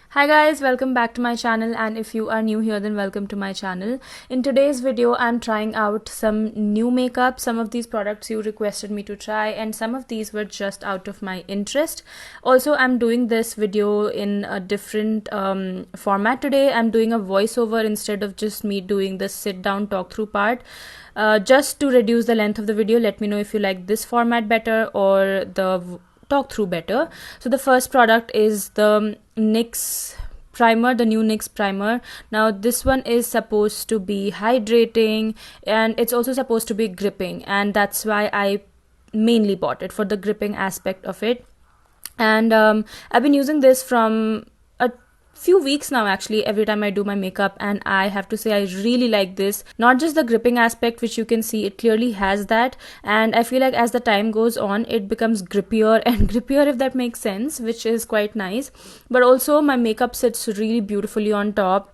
Hi guys, welcome back to my channel, and if you are new here then welcome to my channel. In today's video I'm trying out some new makeup. Some of these products you requested me to try and some of these were just out of my interest. Also, I'm doing this video in a different format today. I'm doing a voiceover instead of just me doing the sit down talk through part. Just to reduce the length of the video, let me know if you like this format better or the talk through better. So the first product is the Nyx Primer, the new Nyx Primer. Now this one is supposed to be hydrating and it's also supposed to be gripping, and that's why I mainly bought it, for the gripping aspect of it. And I've been using this from a few weeks now actually, every time I do my makeup, and I have to say I really like this. Not just the gripping aspect, which you can see it clearly has that, and I feel like as the time goes on it becomes grippier and grippier, if that makes sense, which is quite nice. But also my makeup sits really beautifully on top.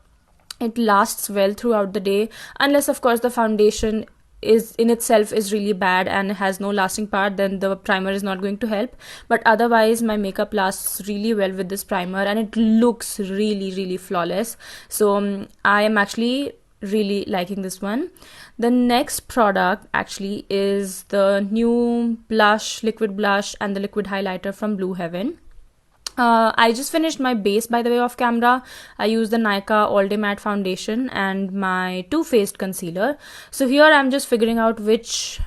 It lasts well throughout the day, unless of course the foundation is in itself is really bad and has no lasting part, then the primer is not going to help. But otherwise my makeup lasts really well with this primer and it looks really flawless. So I am actually really liking this one. The next product actually is the new blush, liquid blush and the liquid highlighter from Blue Heaven. I just finished my base, by the way, off camera. I used the Nykaa All Day Matte Foundation and my Too Faced concealer. So here I'm just figuring out which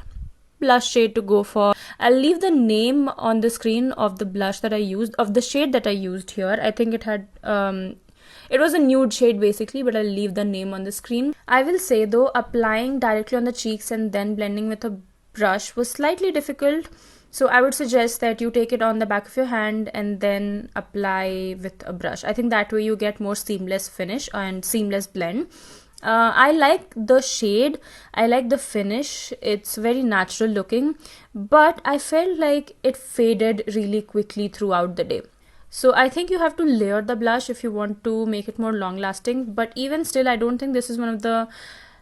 blush shade to go for. I'll leave the name on the screen of the blush that I used, of the shade that I used here. I think it had it was a nude shade basically, but I'll leave the name on the screen. I will say though, applying directly on the cheeks and then blending with a brush was slightly difficult. So I would suggest that you take it on the back of your hand and then apply with a brush. I think that way you get more seamless finish and seamless blend. I like the shade, I like the finish, it's very natural looking, but I felt like it faded really quickly throughout the day. So I think you have to layer the blush if you want to make it more long lasting, but even still I don't think this is one of the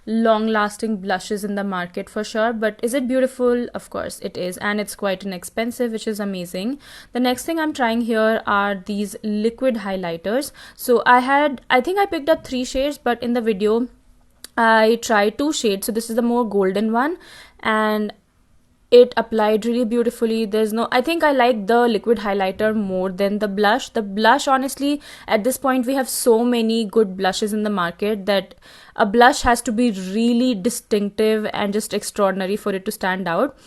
long lasting blushes in the market for sure. But is it beautiful? Of course it is, and it's quite inexpensive, which is amazing. The next thing I'm trying here are these liquid highlighters. So I think I picked up 3 shades, but in the video I tried 2 shades. So this is the more golden one and it applied really beautifully. I think I like the liquid highlighter more than the blush. The blush, honestly, at this point we have so many good blushes in the market that a blush has to be really distinctive and just extraordinary for it to stand out,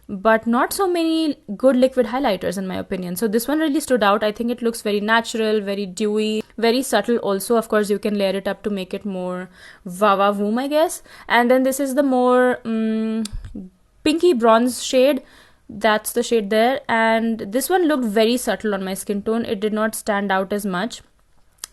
but not so many good liquid highlighters in my opinion. So this one really stood out. I think it looks very natural, very dewy, very subtle also. Of course you can layer it up to make it more wawa voom, I guess. And then this is the more pinky bronze shade. That's the shade there, and this one looked very subtle on my skin tone. It did not stand out as much.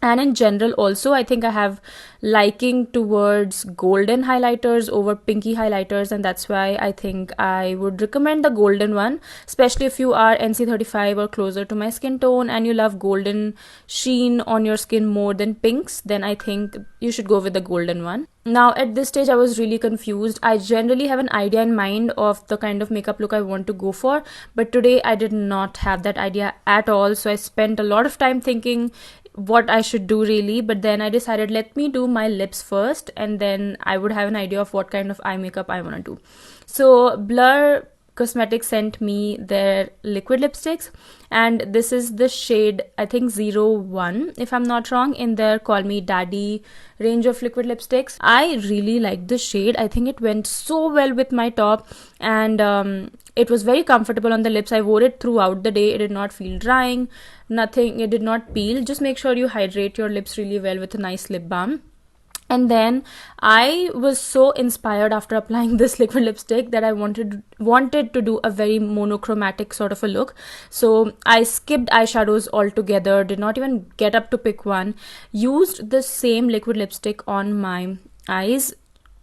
And in general also, I think I have liking towards golden highlighters over pinky highlighters, and that's why I think I would recommend the golden one, especially if you are NC35 or closer to my skin tone and you love golden sheen on your skin more than pinks, then I think you should go with the golden one. Now at this stage I was really confused. I generally have an idea in mind of the kind of makeup look I want to go for, but today I did not have that idea at all. So I spent a lot of time thinking what I should do really, but then I decided let me do my lips first and then I would have an idea of what kind of eye makeup I want to do. So Blur Cosmetics sent me their liquid lipsticks, and this is the shade I think 01 if I'm not wrong, in their Call Me Daddy range of liquid lipsticks. I really like the shade. I think it went so well with my top, and it was very comfortable on the lips. I wore it throughout the day. It did not feel drying, nothing, it did not peel. Just make sure you hydrate your lips really well with a nice lip balm. And then I was so inspired after applying this liquid lipstick that I wanted to do a very monochromatic sort of a look. So I skipped eyeshadows altogether, did not even get up to pick one, used the same liquid lipstick on my eyes.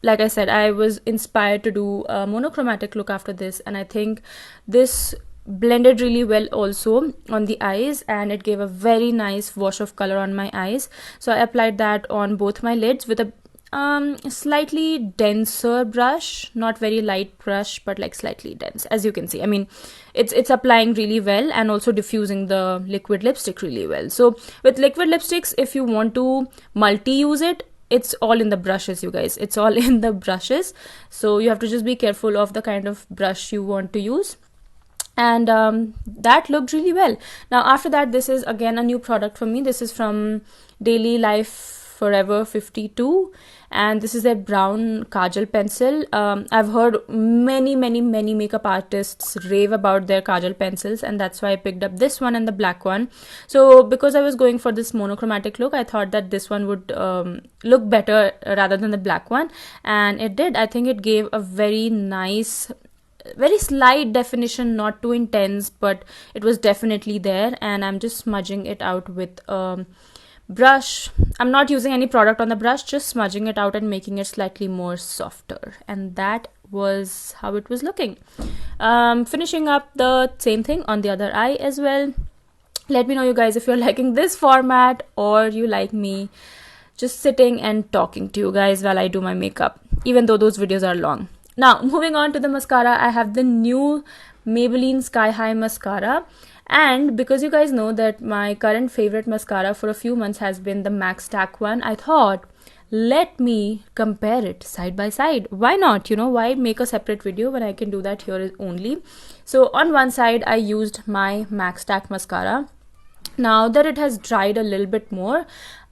Like I said, I was inspired to do a monochromatic look after this, and I think this blended really well also on the eyes, and it gave a very nice wash of color on my eyes. So I applied that on both my lids with a slightly denser brush, not very light brush, but like slightly dense, as you can see. I mean, it's applying really well and also diffusing the liquid lipstick really well. So with liquid lipsticks, if you want to multi-use it, it's all in the brushes, you guys. It's all in the brushes. So you have to just be careful of the kind of brush you want to use. And that looked really well. Now after that, this is again a new product for me. This is from Daily Life Forever 52, and this is their brown Kajal pencil. I've heard many makeup artists rave about their Kajal pencils, and that's why I picked up this one and the black one. So because I was going for this monochromatic look, I thought that this one would look better rather than the black one, and it did. I think it gave a very nice, very slight definition, not too intense, but it was definitely there. And I'm just smudging it out with brush. I'm not using any product on the brush, just smudging it out and making it slightly more softer, and that was how it was looking. Finishing up the same thing on the other eye as well. Let me know, you guys, if you're liking this format or you like me just sitting and talking to you guys while I do my makeup, even though those videos are long. Now moving on to the mascara, I have the new Maybelline Sky High mascara. And because you guys know that my current favorite mascara for a few months has been the MAC Stack one, I thought, let me compare it side by side. Why not? You know, why make a separate video when I can do that here only? So on one side, I used my MAC Stack mascara. Now that it has dried a little bit more,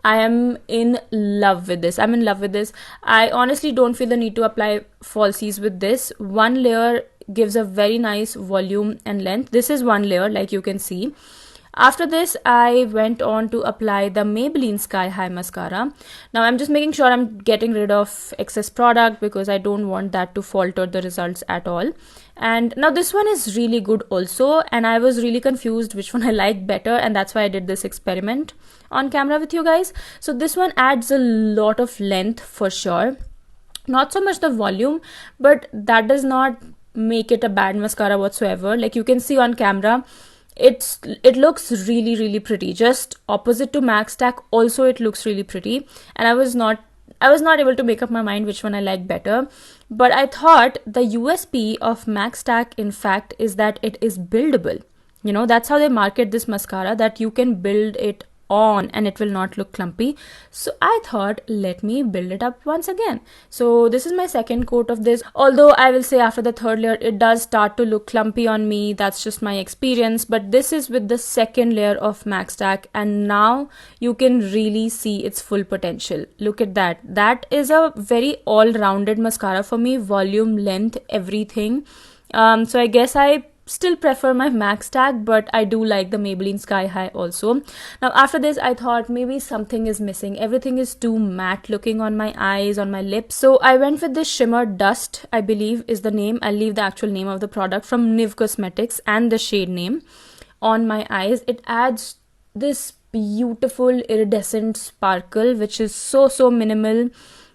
I am in love with this. I'm in love with this. I honestly don't feel the need to apply falsies with this. One layer gives a very nice volume and length. This is one layer, like you can see. After this, I went on to apply the Maybelline Sky High mascara. Now I'm just making sure I'm getting rid of excess product because I don't want that to falter the results at all. And now this one is really good also, and I was really confused which one I liked better, and that's why I did this experiment on camera with you guys. So this one adds a lot of length for sure, not so much the volume, but that does not make it a bad mascara whatsoever. Like you can see on camera, it looks really pretty. Just opposite to MAC Stack, also it looks really pretty, and I was not able to make up my mind which one I like better. But I thought the USP of MAC Stack, in fact, is that it is buildable. You know, that's how they market this mascara, that you can build it on and it will not look clumpy. So I thought, let me build it up once again. So this is my second coat of this, although I will say after the third layer it does start to look clumpy on me. That's just my experience. But this is with the second layer of MAC Stack, and now you can really see its full potential. Look at that. That is a very all-rounded mascara for me. Volume, length, everything. So I guess I still prefer my MAC Stack, but I do like the Maybelline Sky High also. Now after this, I thought maybe something is missing. Everything is too matte looking on my eyes, on my lips. So I went with this Shimmer Dust, I believe is the name. I'll leave the actual name of the product, from Niv Cosmetics, and the shade name on my eyes. It adds this beautiful iridescent sparkle, which is so minimal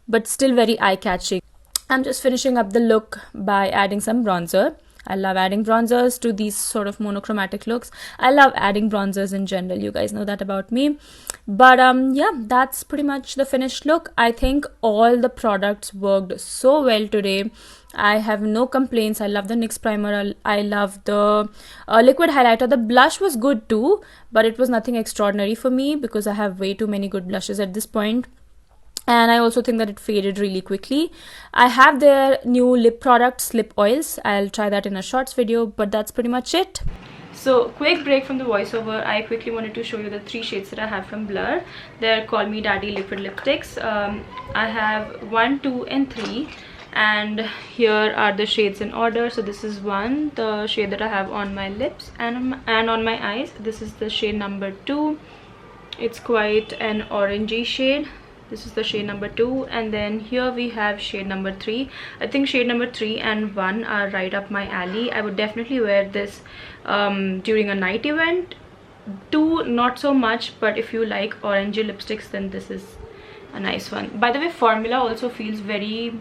but still very eye-catching. I'm just finishing up the look by adding some bronzer. I love adding bronzers to these sort of monochromatic looks. I love adding bronzers in general. You guys know that about me. But yeah, that's pretty much the finished look. I think all the products worked so well today. I have no complaints. I love the NYX Primer. I love the liquid highlighter. The blush was good too, but it was nothing extraordinary for me because I have way too many good blushes at this point. And I also think that it faded really quickly. I have their new lip products, lip oils. I'll try that in a shorts video, but that's pretty much it. So quick break from the voiceover. I quickly wanted to show you the 3 shades that I have from Blur. They're Call Me Daddy liquid lipsticks. I have 1, 2 and 3, and here are the shades in order. So this is 1, the shade that I have on my lips and on my eyes. This is the shade number 2. It's quite an orangey shade. This is the shade number 2, and then here we have shade number 3. I think shade number 3 and 1 are right up my alley. I would definitely wear this during a night event. 2 not so much, but if you like orangey lipsticks, then this is a nice one. By the way, formula also feels very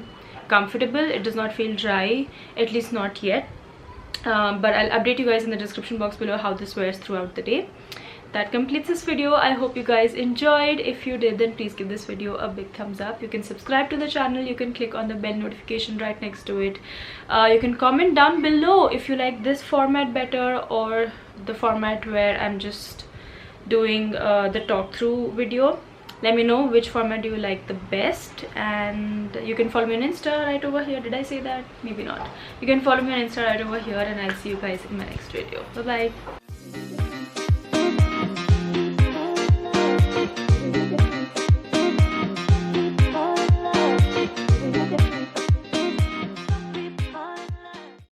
comfortable. It does not feel dry, at least not yet. But I'll update you guys in the description box below how this wears throughout the day. that completes this video. I hope you guys enjoyed. If you did, then please give this video a big thumbs up. You can subscribe to the channel. You can click on the bell notification right next to it. You can comment down below if you like this format better or the format where I'm just doing the talk through video. Let me know which format do you like the best, and you can follow me on Insta right over here. Did I say that? Maybe not. You can follow me on Insta right over here, and I'll see you guys in my next video. Bye bye.